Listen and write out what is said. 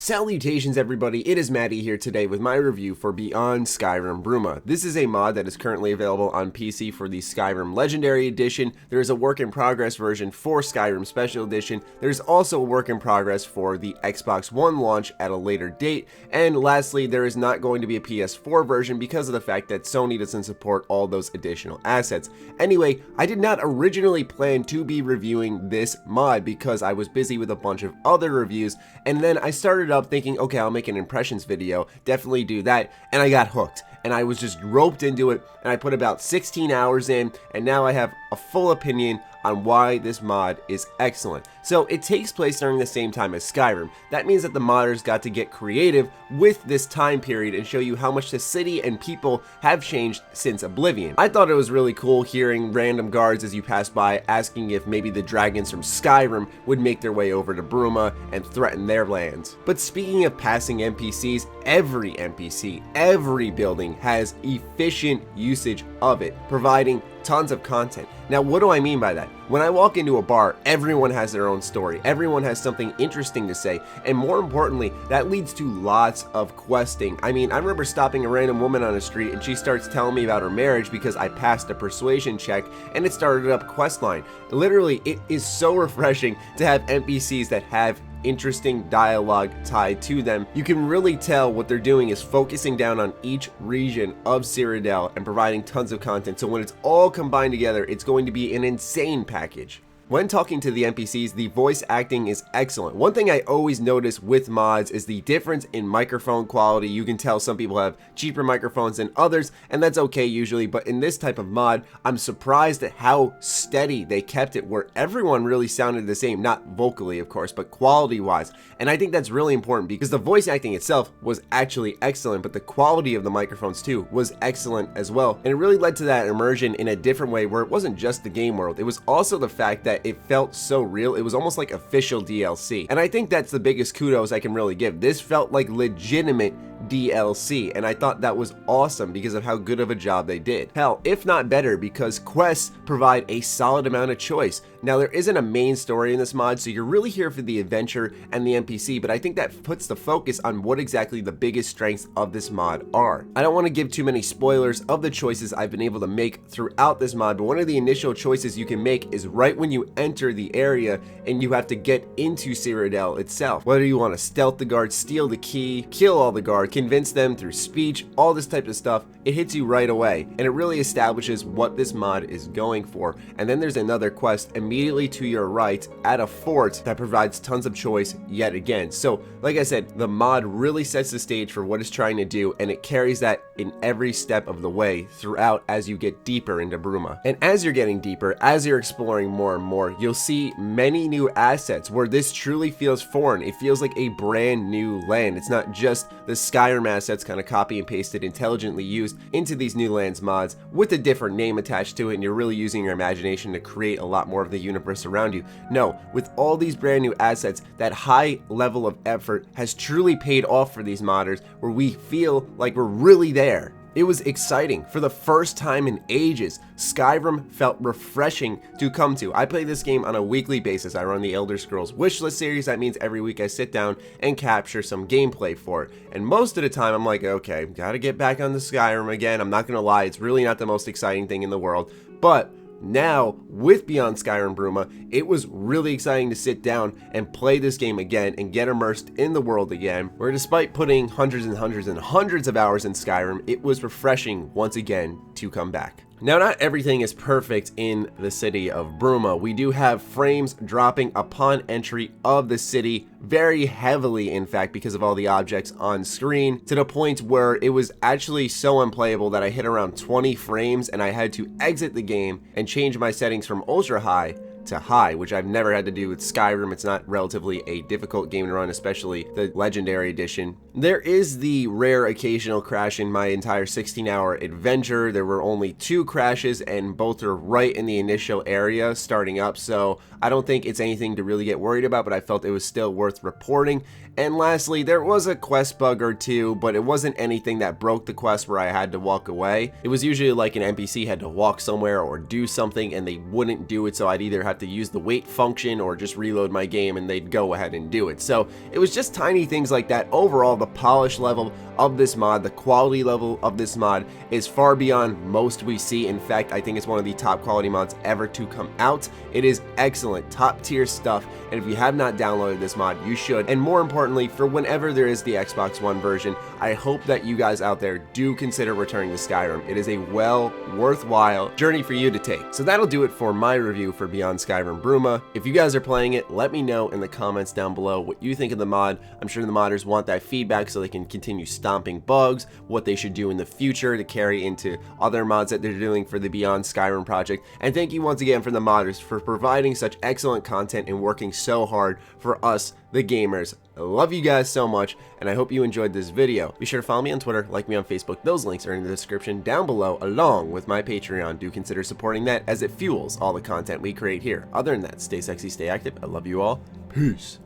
Salutations everybody, it is Matty here today with my review for Beyond Skyrim Bruma. This is a mod that is currently available on PC for the Skyrim Legendary Edition. There is a work in progress version for Skyrim Special Edition. There's also a work in progress for the Xbox One launch at a later date. And lastly, there is not going to be a PS4 version because of the fact that Sony doesn't support all those additional assets. Anyway, I did not originally plan to be reviewing this mod because I was busy with a bunch of other reviews, and then I started up thinking, okay, I'll make an impressions video, definitely do that, and I got hooked, and I was just roped into it, and I put about 16 hours in, and now I have a full opinion on why this mod is excellent. So it takes place during the same time as Skyrim. That means that the modders got to get creative with this time period and show you how much the city and people have changed since Oblivion. I thought it was really cool hearing random guards as you pass by asking if maybe the dragons from Skyrim would make their way over to Bruma and threaten their lands. But speaking of passing NPCs, every NPC, every building has efficient usage of it, providing tons of content. Now, what do I mean by that? When I walk into a bar, everyone has their own story. Everyone has something interesting to say. And more importantly, that leads to lots of questing. I mean, I remember stopping a random woman on the street and she starts telling me about her marriage because I passed a persuasion check and it started up a quest line. Literally, it is so refreshing to have NPCs that have interesting dialogue tied to them. You can really tell what they're doing is focusing down on each region of Cyrodiil and providing tons of content. So when it's all combined together, it's going to be an insane package. When talking to the NPCs, the voice acting is excellent. One thing I always notice with mods is the difference in microphone quality. You can tell some people have cheaper microphones than others, and that's okay usually, but in this type of mod, I'm surprised at how steady they kept it, where everyone really sounded the same, not vocally of course, but quality-wise. And I think that's really important because the voice acting itself was actually excellent, but the quality of the microphones too was excellent as well. And it really led to that immersion in a different way where it wasn't just the game world, it was also the fact that it felt so real. It was almost like official DLC. And I think that's the biggest kudos I can really give. This felt like legitimate DLC, and I thought that was awesome because of how good of a job they did. Hell, if not better, because quests provide a solid amount of choice. Now, there isn't a main story in this mod, so you're really here for the adventure and the NPC, but I think that puts the focus on what exactly the biggest strengths of this mod are. I don't want to give too many spoilers of the choices I've been able to make throughout this mod, but one of the initial choices you can make is right when you enter the area and you have to get into Cyrodiil itself. Whether you want to stealth the guard, steal the key, kill all the guards, convince them through speech, all this type of stuff, it hits you right away, and it really establishes what this mod is going for. And then there's another quest immediately to your right at a fort that provides tons of choice yet again. So like I said, the mod really sets the stage for what it's trying to do, and it carries that in every step of the way throughout as you get deeper into Bruma. And as you're getting deeper, as you're exploring more and more, you'll see many new assets where this truly feels foreign. It feels like a brand new land. It's not just the Skyrim assets kind of copy and pasted, intelligently used into these new lands mods with a different name attached to it, and you're really using your imagination to create a lot more of the universe around you. No, with all these brand new assets, that high level of effort has truly paid off for these modders, where we feel like we're really there. It was exciting. For the first time in ages, Skyrim felt refreshing to come to. I play this game on a weekly basis. I run the Elder Scrolls wishlist series. That means every week I sit down and capture some gameplay for it. And most of the time I'm like, okay, gotta get back on the Skyrim again. I'm not gonna lie, it's really not the most exciting thing in the world. But now, with Beyond Skyrim Bruma, it was really exciting to sit down and play this game again and get immersed in the world again, where despite putting hundreds and hundreds and hundreds of hours in Skyrim, it was refreshing once again to come back. Now, not everything is perfect in the city of Bruma. We do have frames dropping upon entry of the city very heavily, in fact, because of all the objects on screen, to the point where it was actually so unplayable that I hit around 20 frames and I had to exit the game and change my settings from ultra high to high, which I've never had to do with Skyrim. It's not relatively a difficult game to run, especially the Legendary Edition. There is the rare occasional crash in my entire 16-hour adventure. There were only 2 crashes, and both are right in the initial area starting up, so I don't think it's anything to really get worried about, but I felt it was still worth reporting. And lastly, there was a quest bug or two, but it wasn't anything that broke the quest where I had to walk away. It was usually like an NPC had to walk somewhere or do something and they wouldn't do it, so I'd either have have to use the wait function or just reload my game and they'd go ahead and do it. So it was just tiny things like that. Overall, the polish level of this mod, the quality level of this mod is far beyond most we see. In fact, I think it's one of the top quality mods ever to come out. It is excellent, top tier stuff, and if you have not downloaded this mod, you should. And more importantly, for whenever there is the Xbox One version, I hope that you guys out there do consider returning to Skyrim. It is a worthwhile journey for you to take. So that'll do it for my review for Beyond Skyrim Bruma. If you guys are playing it, let me know in the comments down below what you think of the mod. I'm sure the modders want that feedback so they can continue stomping bugs, what they should do in the future to carry into other mods that they're doing for the Beyond Skyrim project. And thank you once again for the modders for providing such excellent content and working so hard for us, the gamers. I love you guys so much, and I hope you enjoyed this video. Be sure to follow me on Twitter, like me on Facebook. Those links are in the description down below, along with my Patreon. Do consider supporting that as it fuels all the content we create here. Other than that, stay sexy, stay active. I love you all. Peace.